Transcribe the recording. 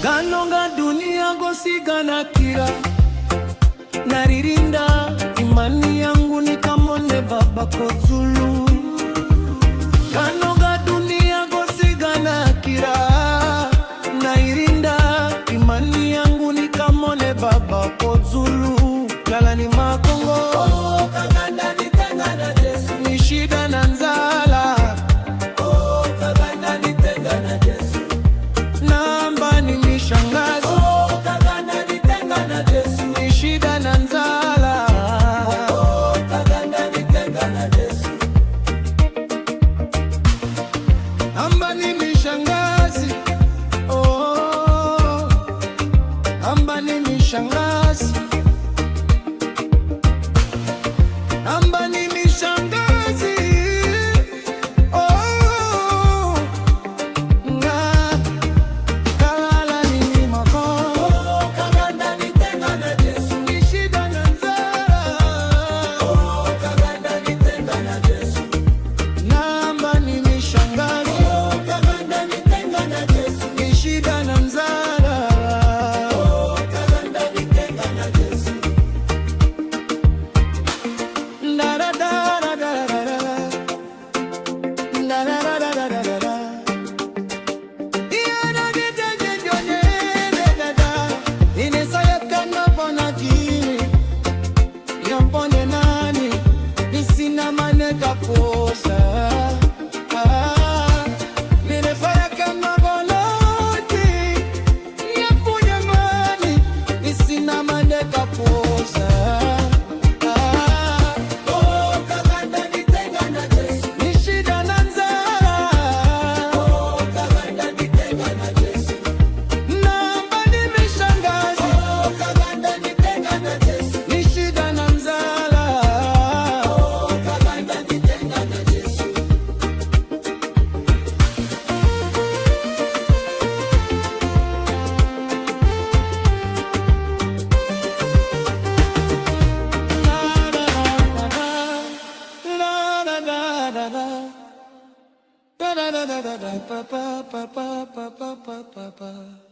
Ganonga dunia gosigana kira naririnda imani yangu nikamone baba kozulu. Ganonga dunia gosigana kira naririnda imani yangu nikamone baba kozulu. Lala ni makongo kaganda nitenga na Yesu, ni shida na nzala kaganda nitenga na Yesu, namba ni mishangazi kaganda nitenga na Yesu, ni shida na nzala kaganda nitenga na Yesu, namba ni mishangazi namba ni mishangazi, namba ni mishangazi kalala ni makongo kaganda nitenga na Yesu, ni shida na nzala kaganda nitenga na Yesu, namba ni mishangazi kaganda nitenga na Yesu, ni shida na nzala kaganda nitenga na Yesu. Pa pa pa pa pa pa pa pa pa.